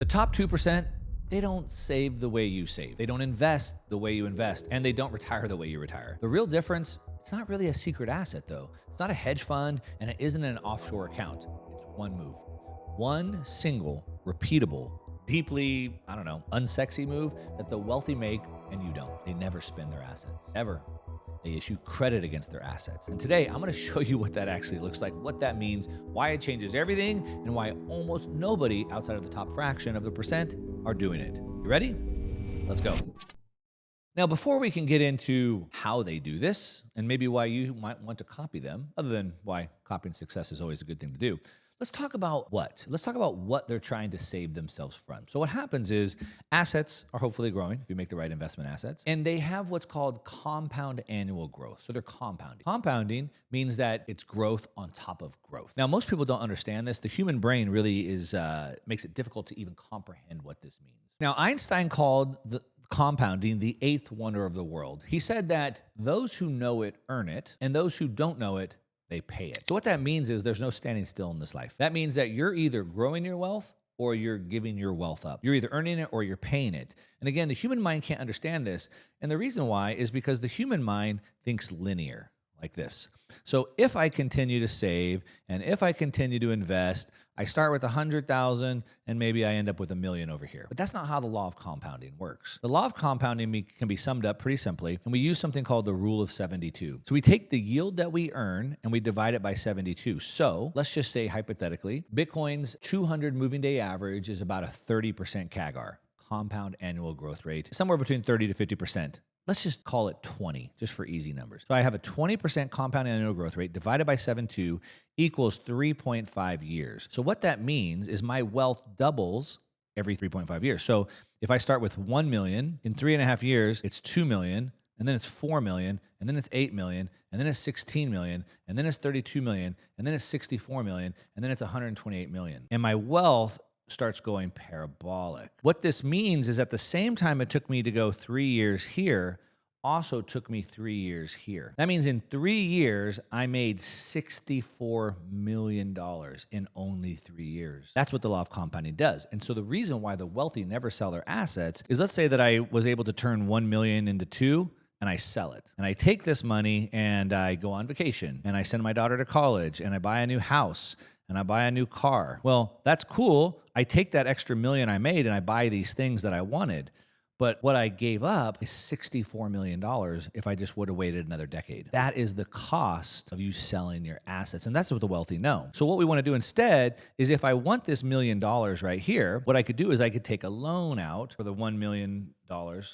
The top 2%, they don't save the way you save. They don't invest the way you invest, and they don't retire the way you retire. The real difference, it's not really a secret asset though. It's not a hedge fund, and it isn't an offshore account. It's one move. One single, repeatable, deeply, unsexy move that the wealthy make and you don't. They never spend their assets, ever. They issue credit against their assets. And today, I'm gonna show you what that actually looks like, what that means, why it changes everything, and why almost nobody outside of the top fraction of the percent are doing it. You ready? Let's go. Now, before we can get into how they do this, and maybe why you might want to copy them, other than why copying success is always a good thing to do, let's talk about what? Let's talk about what they're trying to save themselves from. So what happens is assets are hopefully growing if you make the right investment assets, and they have what's called compound annual growth. So they're compounding. Compounding means that it's growth on top of growth. Now, most people don't understand this. The human brain really makes it difficult to even comprehend what this means. Now, Einstein called the compounding the eighth wonder of the world. He said that those who know it earn it, and those who don't know it, they pay it. So what that means is there's no standing still in this life. That means that you're either growing your wealth or you're giving your wealth up. You're either earning it or you're paying it. And again, the human mind can't understand this. And the reason why is because the human mind thinks linear, like this. So if I continue to save and if I continue to invest, I start with 100,000 and maybe I end up with 1 million over here. But that's not how the law of compounding works. The law of compounding can be summed up pretty simply, and we use something called the rule of 72. So we take the yield that we earn and we divide it by 72. So let's just say hypothetically, Bitcoin's 200 moving day average is about a 30% CAGR, compound annual growth rate, somewhere between 30 to 50%. Let's just call it 20, just for easy numbers. So I have a 20% compound annual growth rate divided by 72 equals 3.5 years. So what that means is my wealth doubles every 3.5 years. So if I start with 1 million, in 3.5 years, it's 2 million, and then it's 4 million, and then it's 8 million, and then it's 16 million, and then it's 32 million, and then it's 64 million, and then it's 128 million. And my wealth starts going parabolic. What this means is at the same time it took me to go 3 years here, also took me 3 years here. That means in 3 years, I made $64 million in only 3 years. That's what the law of compounding does. And so the reason why the wealthy never sell their assets is, let's say that I was able to turn 1 million into 2, and I sell it. And I take this money and I go on vacation and I send my daughter to college and I buy a new house and I buy a new car. Well, that's cool. I take that extra million I made and I buy these things that I wanted. But what I gave up is $64 million if I just would have waited another decade. That is the cost of you selling your assets. And that's what the wealthy know. So what we want to do instead is, if I want this $1 million right here, what I could do is I could take a loan out for the $1 million.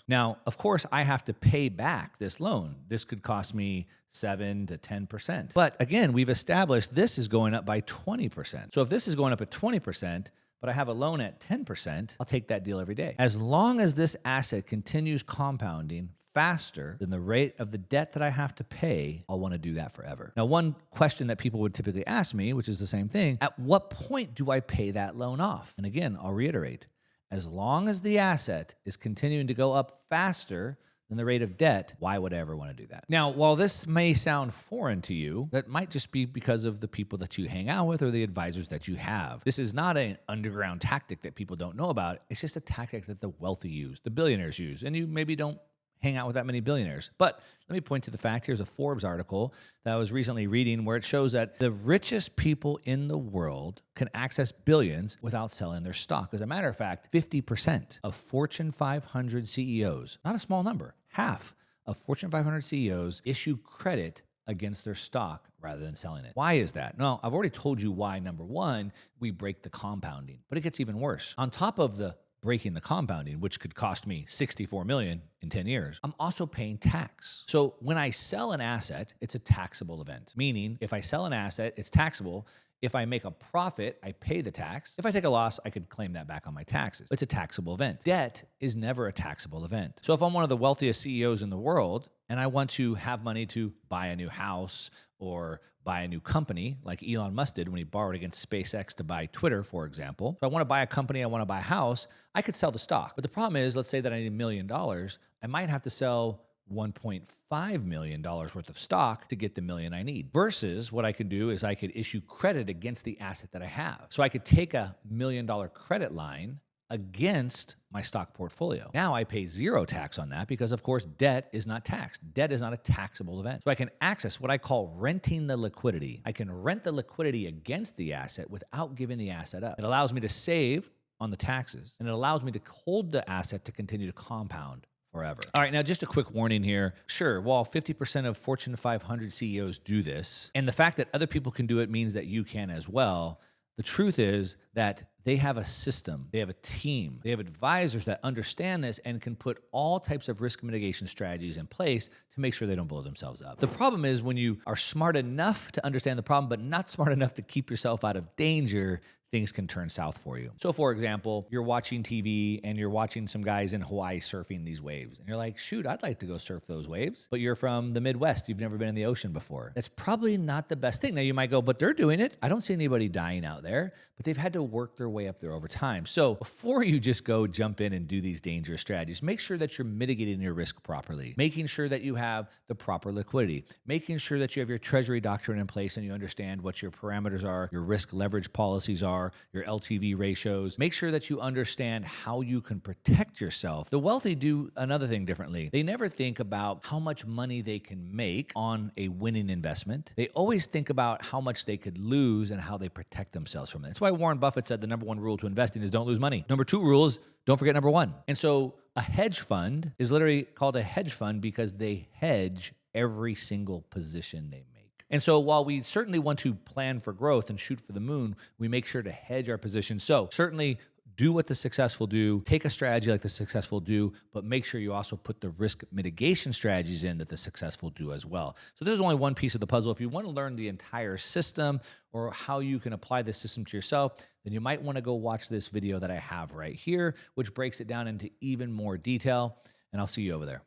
Now, of course, I have to pay back this loan. This could cost me 7 to 10%. But again, we've established this is going up by 20%. So if this is going up at 20%, but I have a loan at 10%, I'll take that deal every day. As long as this asset continues compounding faster than the rate of the debt that I have to pay, I'll want to do that forever. Now, one question that people would typically ask me, which is the same thing, at what point do I pay that loan off? And again, I'll reiterate, as long as the asset is continuing to go up faster than the rate of debt, why would I ever want to do that? Now, while this may sound foreign to you, that might just be because of the people that you hang out with or the advisors that you have. This is not an underground tactic that people don't know about. It's just a tactic that the wealthy use, the billionaires use, and you maybe don't hang out with that many billionaires. But let me point to the fact, here's a Forbes article that I was recently reading where it shows that the richest people in the world can access billions without selling their stock. As a matter of fact, 50% of Fortune 500 CEOs, not a small number, half of Fortune 500 CEOs issue credit against their stock rather than selling it. Why is that? No, I've already told you why. Number one, we break the compounding, but it gets even worse. On top of the breaking the compounding, which could cost me 64 million in 10 years, I'm also paying tax. So when I sell an asset, it's a taxable event. Meaning, if I sell an asset, it's taxable. If I make a profit, I pay the tax. If I take a loss, I could claim that back on my taxes. It's a taxable event. Debt is never a taxable event. So if I'm one of the wealthiest CEOs in the world and I want to have money to buy a new house or buy a new company like Elon Musk did when he borrowed against SpaceX to buy Twitter, for example. So I want to buy a company, I want to buy a house, I could sell the stock. But the problem is, let's say that I need $1 million. I might have to sell $1.5 million worth of stock to get the million I need. Versus what I could do is I could issue credit against the asset that I have. So I could take a $1 million credit line against my stock portfolio. Now I pay zero tax on that because, of course, debt is not taxed. Debt is not a taxable event. So I can access what I call renting the liquidity. I can rent the liquidity against the asset without giving the asset up. It allows me to save on the taxes, and it allows me to hold the asset to continue to compound forever. All right, now just a quick warning here. Sure, while 50% of Fortune 500 CEOs do this, and the fact that other people can do it means that you can as well, the truth is that they have a system, they have a team, they have advisors that understand this and can put all types of risk mitigation strategies in place to make sure they don't blow themselves up. The problem is when you are smart enough to understand the problem, but not smart enough to keep yourself out of danger, things can turn south for you. So for example, you're watching TV and you're watching some guys in Hawaii surfing these waves. And you're like, shoot, I'd like to go surf those waves. But you're from the Midwest. You've never been in the ocean before. That's probably not the best thing. Now you might go, but they're doing it. I don't see anybody dying out there, but they've had to work their way up there over time. So before you just go jump in and do these dangerous strategies, make sure that you're mitigating your risk properly, making sure that you have the proper liquidity, making sure that you have your treasury doctrine in place and you understand what your parameters are, your risk leverage policies are, your LTV ratios. Make sure that you understand how you can protect yourself. The wealthy do another thing differently. They never think about how much money they can make on a winning investment. They always think about how much they could lose and how they protect themselves from it. That's why Warren Buffett said the number one rule to investing is don't lose money. Number two rule is don't forget number one. And so a hedge fund is literally called a hedge fund because they hedge every single position they make. And so while we certainly want to plan for growth and shoot for the moon, we make sure to hedge our position. So certainly do what the successful do, take a strategy like the successful do, but make sure you also put the risk mitigation strategies in that the successful do as well. So this is only one piece of the puzzle. If you want to learn the entire system or how you can apply this system to yourself, then you might want to go watch this video that I have right here, which breaks it down into even more detail. And I'll see you over there.